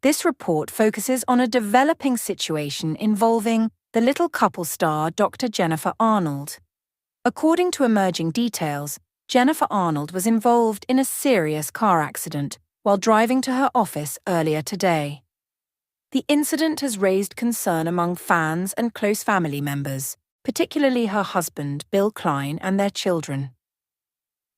This report focuses on a developing situation involving the Little Couple star Dr. Jennifer Arnold. According to emerging details, Jennifer Arnold was involved in a serious car accident while driving to her office earlier today. The incident has raised concern among fans and close family members, particularly her husband, Bill Klein, and their children.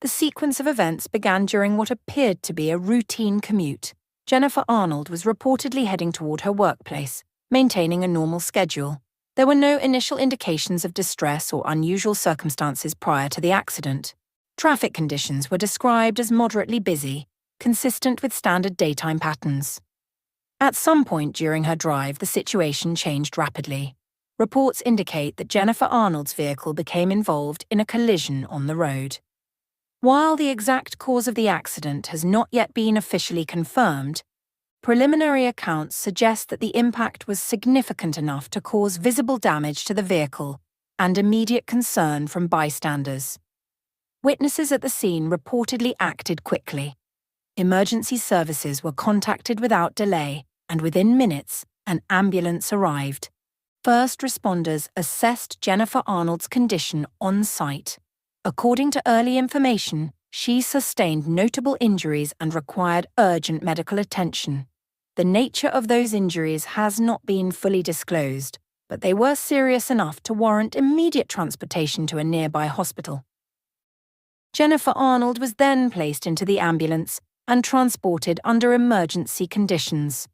The sequence of events began during what appeared to be a routine commute. Jennifer Arnold was reportedly heading toward her workplace, maintaining a normal schedule. There were no initial indications of distress or unusual circumstances prior to the accident. Traffic conditions were described as moderately busy, consistent with standard daytime patterns. At some point during her drive, the situation changed rapidly. Reports indicate that Jennifer Arnold's vehicle became involved in a collision on the road. While the exact cause of the accident has not yet been officially confirmed, preliminary accounts suggest that the impact was significant enough to cause visible damage to the vehicle and immediate concern from bystanders. Witnesses at the scene reportedly acted quickly. Emergency services were contacted without delay, and within minutes, an ambulance arrived. First responders assessed Jennifer Arnold's condition on site. According to early information, she sustained notable injuries and required urgent medical attention. The nature of those injuries has not been fully disclosed, but they were serious enough to warrant immediate transportation to a nearby hospital. Jennifer Arnold was then placed into the ambulance and transported under emergency conditions.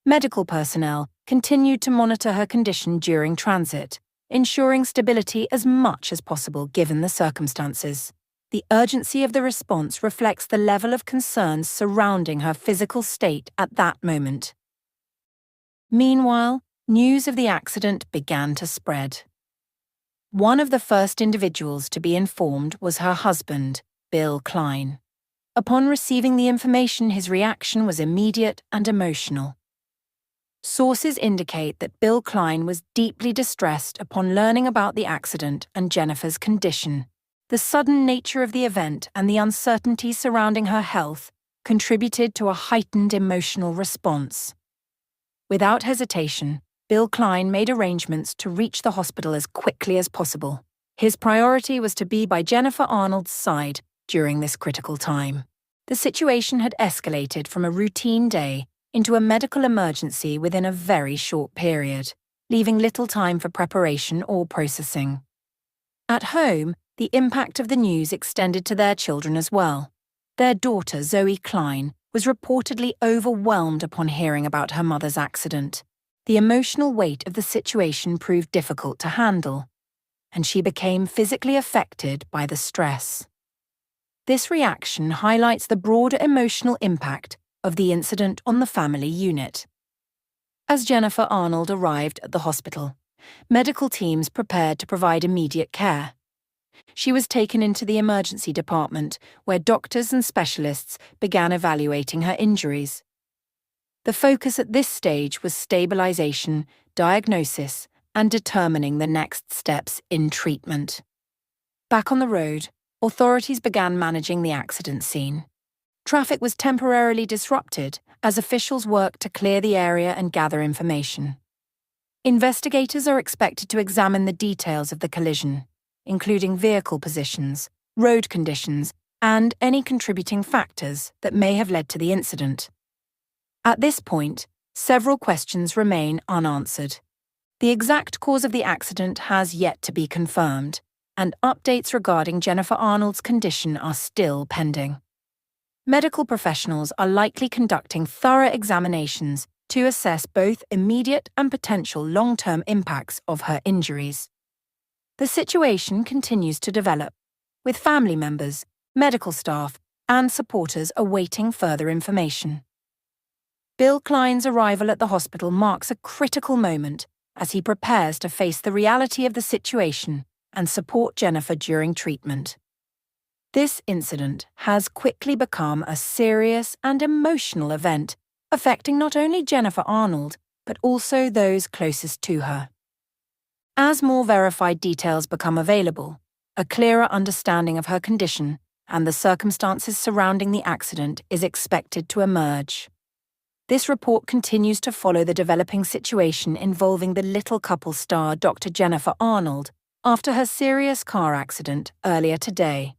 Medical personnel continued to monitor her condition during transit, ensuring stability as much as possible given the circumstances. The urgency of the response reflects the level of concerns surrounding her physical state at that moment. Meanwhile, news of the accident began to spread. One of the first individuals to be informed was her husband, Bill Klein. Upon receiving the information, his reaction was immediate and emotional. Sources indicate that Bill Klein was deeply distressed upon learning about the accident and Jennifer's condition. The sudden nature of the event and the uncertainty surrounding her health contributed to a heightened emotional response. Without hesitation, Bill Klein made arrangements to reach the hospital as quickly as possible. His priority was to be by Jennifer Arnold's side during this critical time. The situation had escalated from a routine day into a medical emergency within a very short period, leaving little time for preparation or processing. At home, the impact of the news extended to their children as well. Their daughter, Zoe Klein, was reportedly overwhelmed upon hearing about her mother's accident. The emotional weight of the situation proved difficult to handle, and she became physically affected by the stress. This reaction highlights the broader emotional impact of the incident on the family unit. As Jennifer Arnold arrived at the hospital, medical teams prepared to provide immediate care. She was taken into the emergency department, where doctors and specialists began evaluating her injuries. The focus at this stage was stabilization, diagnosis, and determining the next steps in treatment. Back on the road, authorities began managing the accident scene. Traffic was temporarily disrupted as officials worked to clear the area and gather information. Investigators are expected to examine the details of the collision, including vehicle positions, road conditions, and any contributing factors that may have led to the incident. At this point, several questions remain unanswered. The exact cause of the accident has yet to be confirmed, and updates regarding Jennifer Arnold's condition are still pending. Medical professionals are likely conducting thorough examinations to assess both immediate and potential long-term impacts of her injuries. The situation continues to develop, with family members, medical staff, and supporters awaiting further information. Bill Klein's arrival at the hospital marks a critical moment as he prepares to face the reality of the situation and support Jennifer during treatment. This incident has quickly become a serious and emotional event, affecting not only Jennifer Arnold, but also those closest to her. As more verified details become available, a clearer understanding of her condition and the circumstances surrounding the accident is expected to emerge. This report continues to follow the developing situation involving the Little Couple star Dr. Jennifer Arnold after her serious car accident earlier today.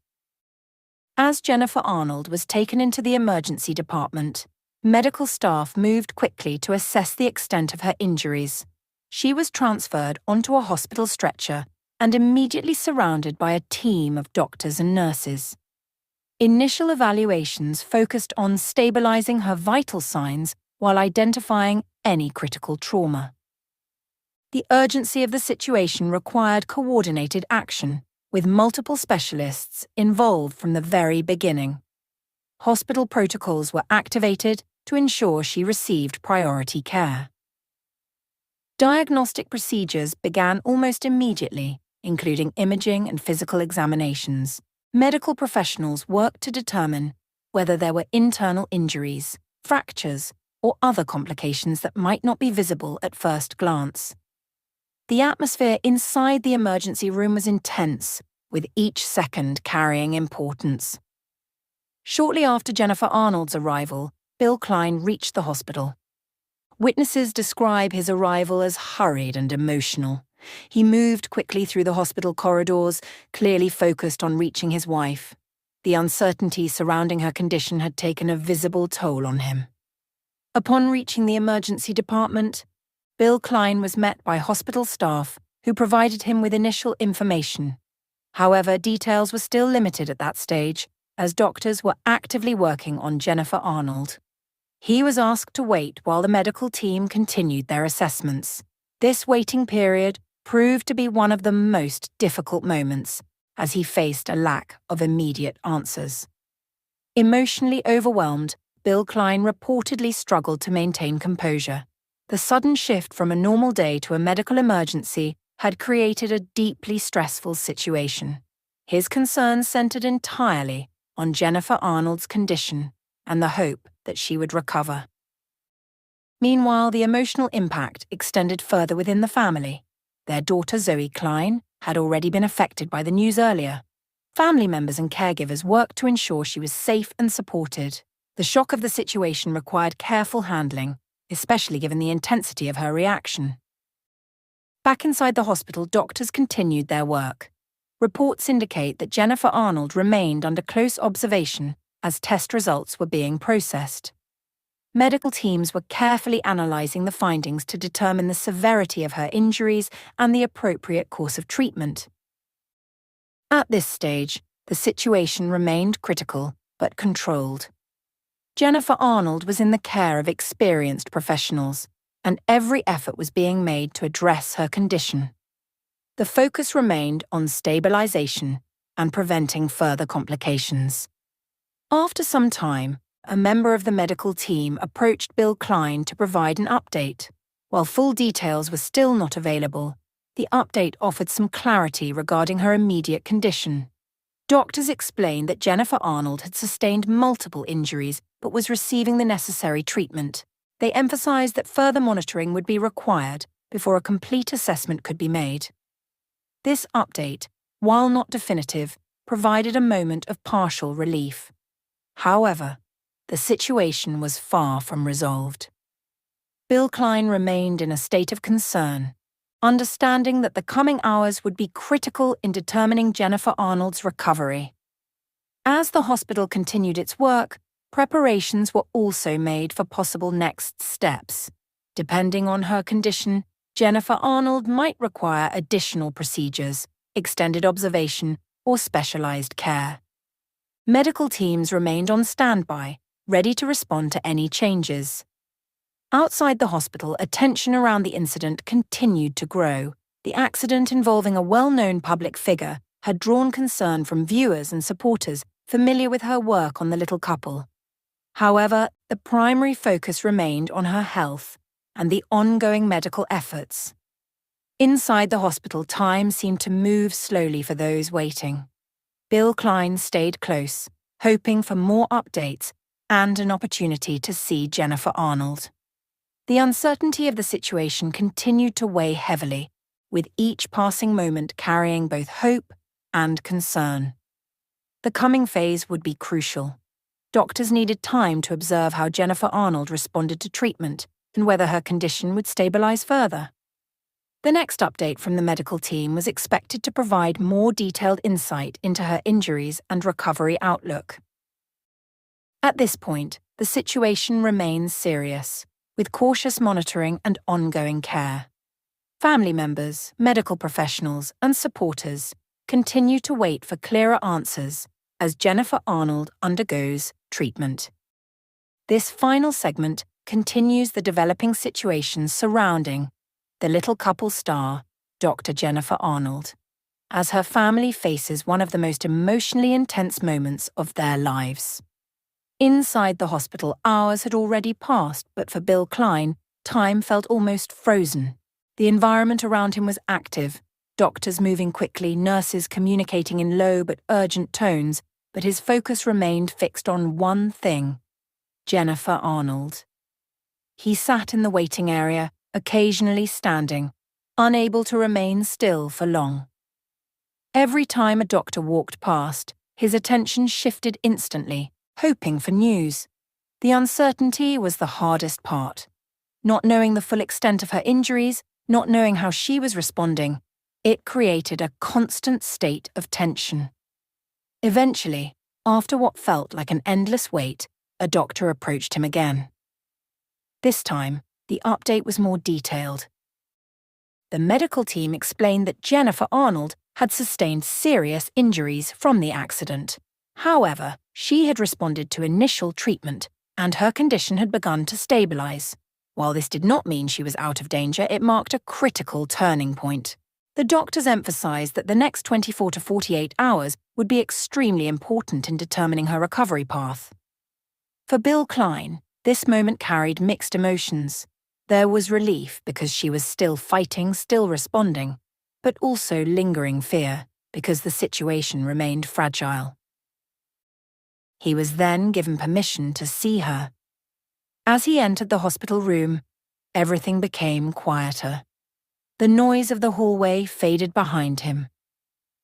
As Jennifer Arnold was taken into the emergency department, medical staff moved quickly to assess the extent of her injuries. She was transferred onto a hospital stretcher and immediately surrounded by a team of doctors and nurses. Initial evaluations focused on stabilizing her vital signs while identifying any critical trauma. The urgency of the situation required coordinated action, with multiple specialists involved from the very beginning. Hospital protocols were activated to ensure she received priority care. Diagnostic procedures began almost immediately, including imaging and physical examinations. Medical professionals worked to determine whether there were internal injuries, fractures, or other complications that might not be visible at first glance. The atmosphere inside the emergency room was intense, with each second carrying importance. Shortly after Jennifer Arnold's arrival, Bill Klein reached the hospital. Witnesses describe his arrival as hurried and emotional. He moved quickly through the hospital corridors, clearly focused on reaching his wife. The uncertainty surrounding her condition had taken a visible toll on him. Upon reaching the emergency department, Bill Klein was met by hospital staff who provided him with initial information. However, details were still limited at that stage, as doctors were actively working on Jennifer Arnold. He was asked to wait while the medical team continued their assessments. This waiting period proved to be one of the most difficult moments, as he faced a lack of immediate answers. Emotionally overwhelmed, Bill Klein reportedly struggled to maintain composure. The sudden shift from a normal day to a medical emergency had created a deeply stressful situation. His concerns centered entirely on Jennifer Arnold's condition and the hope that she would recover. Meanwhile, the emotional impact extended further within the family. Their daughter Zoe Klein had already been affected by the news earlier. Family members and caregivers worked to ensure she was safe and supported. The shock of the situation required careful handling, especially given the intensity of her reaction. Back inside the hospital, doctors continued their work. Reports indicate that Jennifer Arnold remained under close observation as test results were being processed. Medical teams were carefully analyzing the findings to determine the severity of her injuries and the appropriate course of treatment. At this stage, the situation remained critical but controlled. Jennifer Arnold was in the care of experienced professionals, and every effort was being made to address her condition. The focus remained on stabilization and preventing further complications. After some time, a member of the medical team approached Bill Klein to provide an update. While full details were still not available, the update offered some clarity regarding her immediate condition. Doctors explained that Jennifer Arnold had sustained multiple injuries but was receiving the necessary treatment. They emphasized that further monitoring would be required before a complete assessment could be made. This update, while not definitive, provided a moment of partial relief. However, the situation was far from resolved. Bill Klein remained in a state of concern, understanding that the coming hours would be critical in determining Jennifer Arnold's recovery. As the hospital continued its work, preparations were also made for possible next steps. Depending on her condition, Jennifer Arnold might require additional procedures, extended observation, or specialized care. Medical teams remained on standby, ready to respond to any changes. Outside the hospital, attention around the incident continued to grow. The accident involving a well-known public figure had drawn concern from viewers and supporters familiar with her work on The Little Couple. However, the primary focus remained on her health and the ongoing medical efforts. Inside the hospital, time seemed to move slowly for those waiting. Bill Klein stayed close, hoping for more updates and an opportunity to see Jennifer Arnold. The uncertainty of the situation continued to weigh heavily, with each passing moment carrying both hope and concern. The coming phase would be crucial. Doctors needed time to observe how Jennifer Arnold responded to treatment and whether her condition would stabilize further. The next update from the medical team was expected to provide more detailed insight into her injuries and recovery outlook. At this point, the situation remains serious, with cautious monitoring and ongoing care. Family members, medical professionals, and supporters continue to wait for clearer answers as Jennifer Arnold undergoes treatment. This final segment continues the developing situation surrounding the little couple star, Dr. Jennifer Arnold, as her family faces one of the most emotionally intense moments of their lives. Inside the hospital, hours had already passed, but for Bill Klein, time felt almost frozen. The environment around him was active, doctors moving quickly, nurses communicating in low but urgent tones, but his focus remained fixed on one thing: Jennifer Arnold. He sat in the waiting area, occasionally standing, unable to remain still for long. Every time a doctor walked past, his attention shifted instantly, hoping for news. The uncertainty was the hardest part. Not knowing the full extent of her injuries, not knowing how she was responding, it created a constant state of tension. Eventually, after what felt like an endless wait, a doctor approached him again. This time, the update was more detailed. The medical team explained that Jennifer Arnold had sustained serious injuries from the accident. However, she had responded to initial treatment, and her condition had begun to stabilize. While this did not mean she was out of danger, it marked a critical turning point. The doctors emphasized that the next 24 to 48 hours would be extremely important in determining her recovery path. For Bill Klein, this moment carried mixed emotions. There was relief because she was still fighting, still responding, but also lingering fear because the situation remained fragile. He was then given permission to see her. As he entered the hospital room, everything became quieter. The noise of the hallway faded behind him.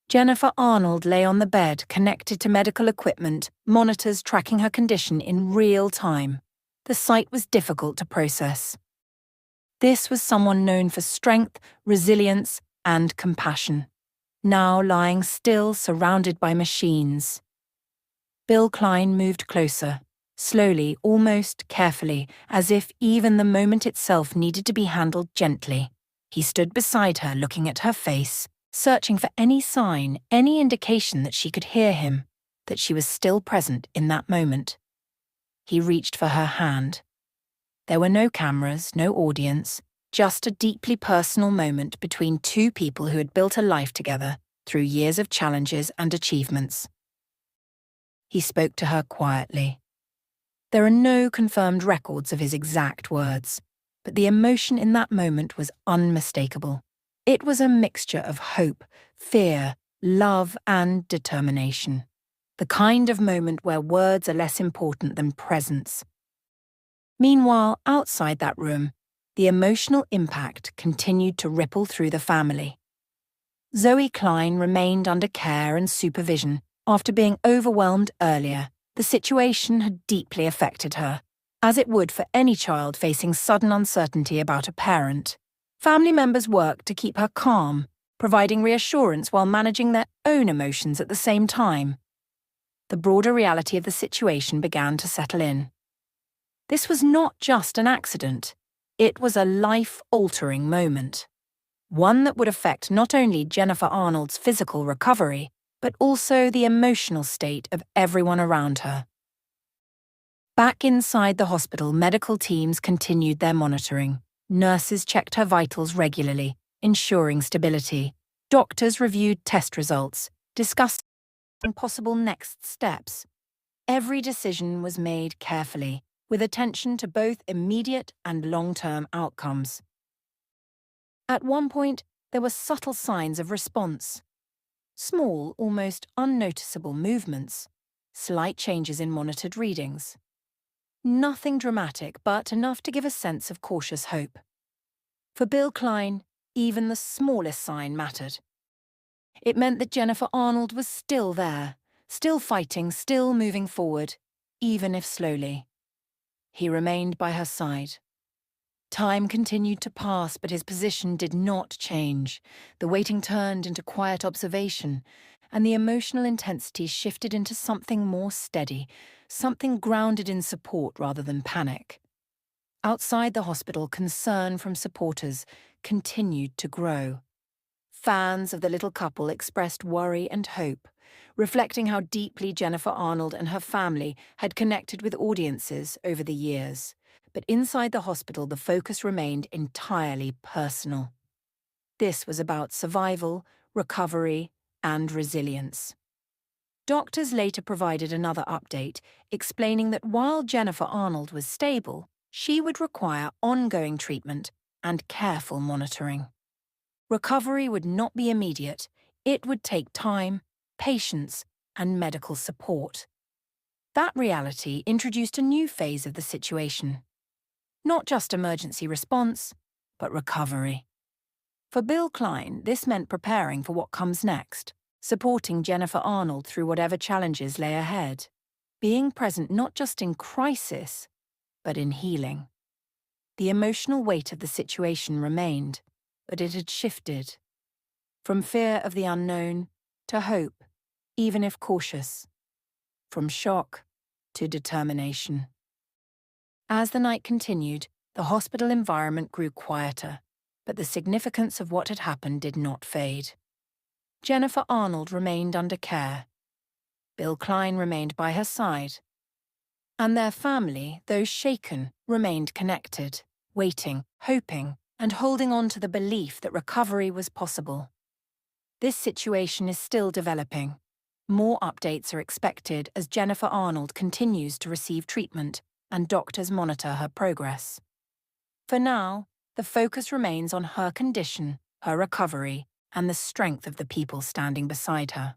Jennifer Arnold lay on the bed, connected to medical equipment, monitors tracking her condition in real time. The sight was difficult to process. This was someone known for strength, resilience, and compassion, now lying still, surrounded by machines. Bill Klein moved closer, slowly, almost carefully, as if even the moment itself needed to be handled gently. He stood beside her, looking at her face, searching for any sign, any indication that she could hear him, that she was still present in that moment. He reached for her hand. There were no cameras, no audience, just a deeply personal moment between two people who had built a life together through years of challenges and achievements. He spoke to her quietly. There are no confirmed records of his exact words, but the emotion in that moment was unmistakable. It was a mixture of hope, fear, love, and determination. The kind of moment where words are less important than presence. Meanwhile, outside that room, the emotional impact continued to ripple through the family. Zoe Klein remained under care and supervision. After being overwhelmed earlier, the situation had deeply affected her, as it would for any child facing sudden uncertainty about a parent. Family members worked to keep her calm, providing reassurance while managing their own emotions at the same time. The broader reality of the situation began to settle in. This was not just an accident. It was a life-altering moment. One that would affect not only Jennifer Arnold's physical recovery, but also the emotional state of everyone around her. Back inside the hospital, medical teams continued their monitoring. Nurses checked her vitals regularly, ensuring stability. Doctors reviewed test results, discussing possible next steps. Every decision was made carefully, with attention to both immediate and long-term outcomes. At one point, there were subtle signs of response. Small, almost unnoticeable movements, slight changes in monitored readings. Nothing dramatic, but enough to give a sense of cautious hope. For Bill Klein, even the smallest sign mattered. It meant that Jennifer Arnold was still there, still fighting, still moving forward. even if slowly. He remained by her side. Time continued to pass, but his position did not change. The waiting turned into quiet observation, and the emotional intensity shifted into something more steady, something grounded in support rather than panic. Outside the hospital, concern from supporters continued to grow. Fans of the little couple expressed worry and hope, reflecting how deeply Jennifer Arnold and her family had connected with audiences over the years. But inside the hospital, the focus remained entirely personal. This was about survival, recovery, and resilience. Doctors later provided another update, explaining that while Jennifer Arnold was stable, she would require ongoing treatment and careful monitoring. Recovery would not be immediate. It would take time, patience, and medical support. That reality introduced a new phase of the situation. Not just emergency response, but recovery. For Bill Klein, this meant preparing for what comes next, supporting Jennifer Arnold through whatever challenges lay ahead, being present not just in crisis, but in healing. The emotional weight of the situation remained, but it had shifted. From fear of the unknown to hope, even if cautious. From shock to determination. As the night continued, the hospital environment grew quieter, but the significance of what had happened did not fade. Jennifer Arnold remained under care. Bill Klein remained by her side. And their family, though shaken, remained connected, waiting, hoping, and holding on to the belief that recovery was possible. This situation is still developing. More updates are expected as Jennifer Arnold continues to receive treatment and doctors monitor her progress. For now, the focus remains on her condition, her recovery, and the strength of the people standing beside her.